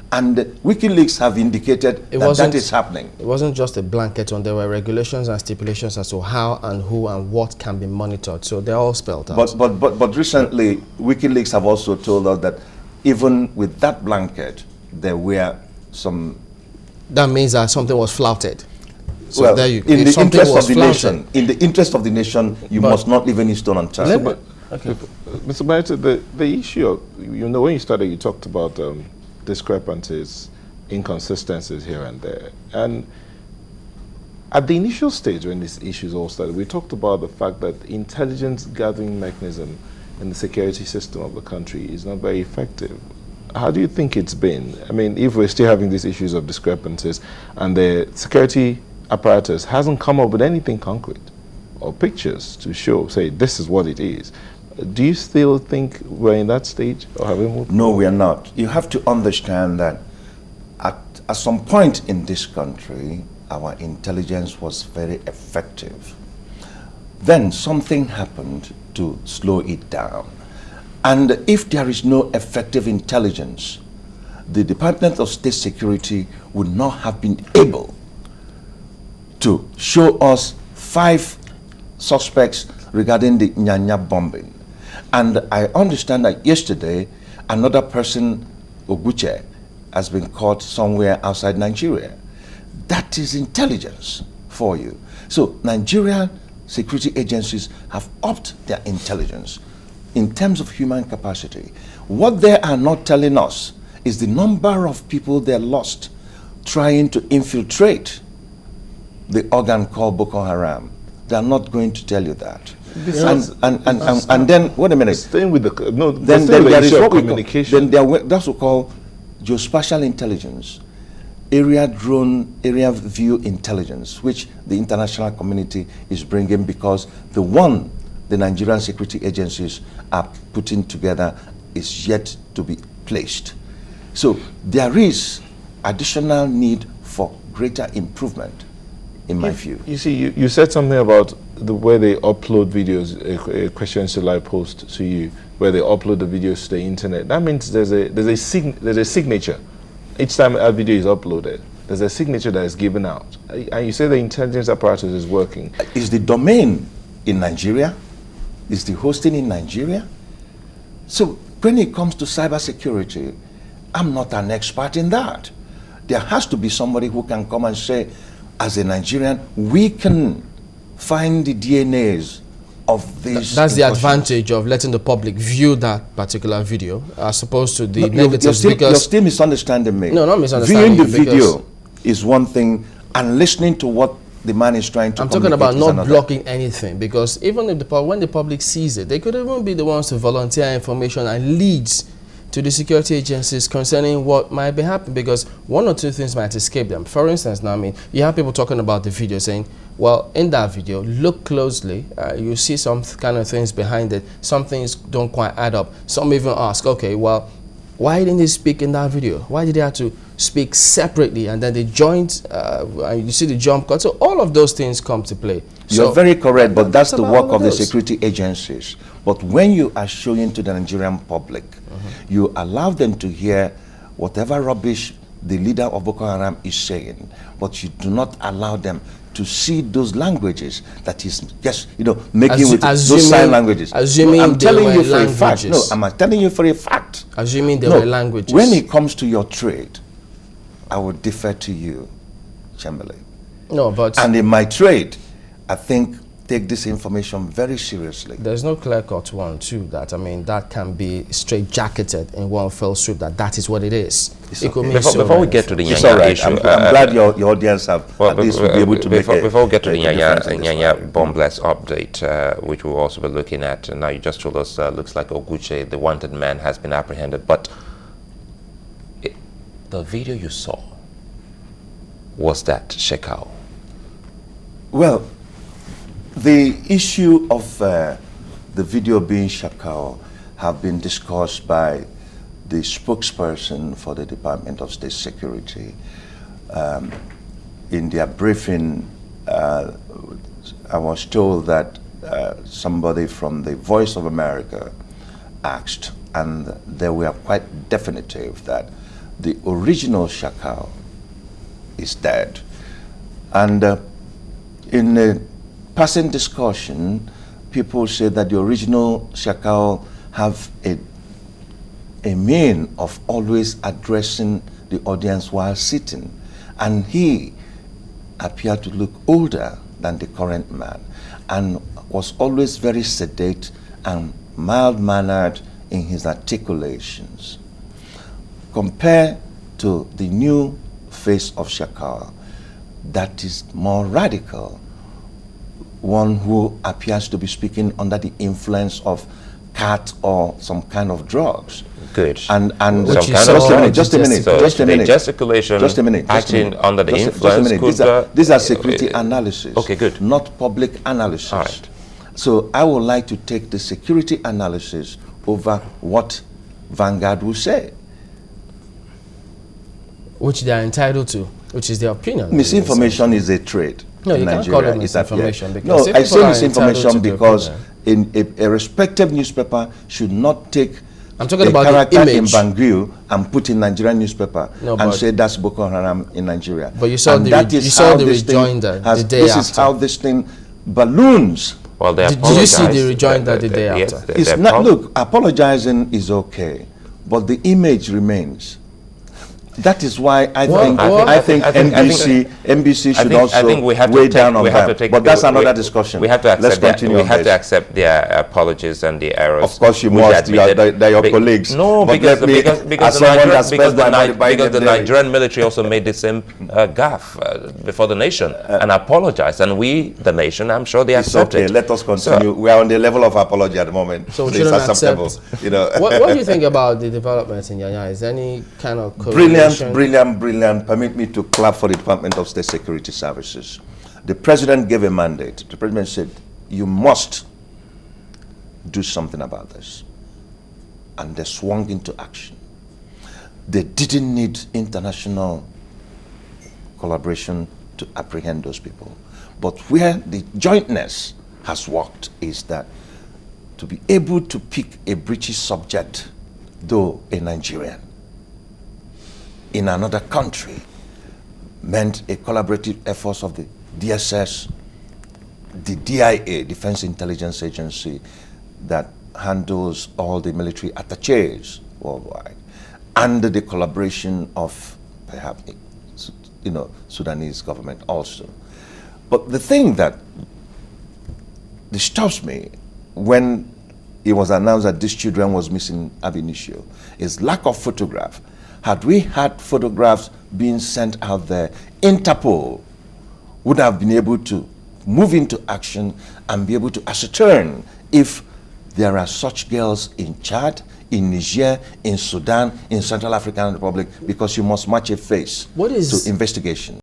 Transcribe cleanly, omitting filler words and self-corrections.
And WikiLeaks have indicated that is happening. It wasn't just a blanket one. There were regulations and stipulations as to how and who and what can be monitored. So they're all spelled out. But recently, WikiLeaks have also told us that even with that blanket, there were some... That means that something was flouted. So well, there you, in the interest of the nation, you must not leave any stone unturned. Okay. Mr. Gbanite, the issue of, you know, when you started, you talked about discrepancies, inconsistencies here and there. And at the initial stage when these issues all started, we talked about the fact that intelligence gathering mechanism in the security system of the country is not very effective. How do you think it's been? I mean, if we're still having these issues of discrepancies and the security apparatus hasn't come up with anything concrete or pictures to show, say, this is what it is, do you still think we're in that stage, or have we moved? No, we are not. You have to understand that at some point in this country, our intelligence was very effective. Then something happened to slow it down. And if there is no effective intelligence, the Department of State Security would not have been able to show us 5 suspects regarding the Nyanya bombing. And I understand that yesterday, another person, Oguche, has been caught somewhere outside Nigeria. That is intelligence for you. So Nigerian security agencies have upped their intelligence in terms of human capacity. What they are not telling us is the number of people they lost trying to infiltrate the organ called Boko Haram. They are not going to tell you that. And then, wait a minute. Staying with the then there is what communication. Then that's what we call geospatial intelligence, area view intelligence, which the international community is bringing, because the Nigerian security agencies are putting together is yet to be placed. So there is additional need for greater improvement, in my view. You see, you said something about the way they upload videos, a question shall I post to you, where they upload the videos to the internet. That means there's a signature. Each time a video is uploaded, there's a signature that is given out. And you say the intelligence apparatus is working. Is the domain in Nigeria? Is the hosting in Nigeria? So when it comes to cybersecurity, I'm not an expert in that. There has to be somebody who can come and say, as a Nigerian, we can find the DNAs of these. That's the advantage of letting the public view that particular video, as opposed to the negatives. You're still misunderstanding me. No, not misunderstanding. Viewing the video is one thing, and listening to what the man is trying to communicate. I'm talking about not another. blocking anything, because even if when the public sees it, they could even be the ones to volunteer information and leads to the security agencies concerning what might be happening, because one or two things might escape them. For instance, now, I mean, you have people talking about the video saying, well, in that video, look closely, you see some kind of things behind it. Some things don't quite add up. Some even ask, okay, well, why didn't they speak in that video? Why did they have to speak separately? And then they joined, you see the jump cut. So all of those things come to play. You're very correct, but that's the work of the security agencies. But when you are showing to the Nigerian public, you allow them to hear whatever rubbish the leader of Boko Haram is saying, but you do not allow them to see those languages that is just, making with those sign languages. Assuming I'm telling you for a fact. No, I'm telling you for a fact. Assuming there were languages. When it comes to your trade, I would defer to you, Chamberlain. No, but... And in my trade, I think, take this information very seriously. There's no clear-cut one, too, that, I mean, that can be straight-jacketed in one fell swoop, that is what it is. Before we get to the Nyanya issue... I'm glad your audience have at least will be able to before we get to the Nyanya bomb blast update, which we'll also be looking at, and now you just told us, looks like Oguche, the wanted man, has been apprehended, but the video you saw, was that Shekau? Well, the issue of the video being Shekau have been discussed by the spokesperson for the Department of State Security. In their briefing, I was told that somebody from the Voice of America asked, and they were quite definitive that the original Shakal is dead. And in a passing discussion, people say that the original Shakal have a mean of always addressing the audience while sitting. And he appeared to look older than the current man and was always very sedate and mild-mannered in his articulations. Compare to the new face of Shakal, that is more radical, one who appears to be speaking under the influence of cat or some kind of drugs. Good. And Which just a minute. So Just a the minute. gesticulation Just a minute. acting under the influence could... These are security analysis. Okay, good. Not public analysis. All right. So I would like to take the security analysis over what Vanguard will say. Which they are entitled to, which is their opinion. Misinformation is a trade. No, you in can't Nigeria. call it misinformation. No, Because I say misinformation misinformation because in a respective newspaper should not take I'm talking a about character the in image. Bangu and put in Nigerian newspaper No, and but- say that's Boko Haram in Nigeria. But you saw And the that you is saw how the this thing rejoinder has- the day This after. is how this thing balloons. Well, they Did you see the apologized. rejoinder the day Yes, after? they It's not, look, apologizing is okay, but the image remains. That is why I think NBC should also weigh down on that. But that's another discussion. We have to accept Let's continue. we have to accept their apologies and the errors. Of course, you which must. They're your Be- colleagues. No, But because let me, because as the someone Nigerian, that spends their money buying because the them daily. Nigerian military also made the same gaffe before the nation and apologized, and we, the nation, I'm sure they It's accept okay. it. Let us continue. We are on the level of apology at the moment. So we It's shouldn't acceptable. accept. You know. What do you think about the developments in Yanya? Is there any kind of Brilliant, correlation? brilliant, brilliant. Permit me to clap for the Department of State Security Services. The president gave a mandate. The president said, you must do something about this. And they swung into action. They didn't need international collaboration to apprehend those people. But where the jointness has worked is that to be able to pick a British subject, though a Nigerian, in another country, meant a collaborative effort of the DSS, the DIA, Defense Intelligence Agency, that handles all the military attaches worldwide, and the collaboration of perhaps, Sudanese government also. But the thing that disturbs me when it was announced that these children was missing ab initio is lack of photograph. Had we had photographs being sent out there, Interpol would have been able to move into action and be able to ascertain if there are such girls in Chad, in Niger, in Sudan, in Central African Republic, because you must match a face What is to investigation.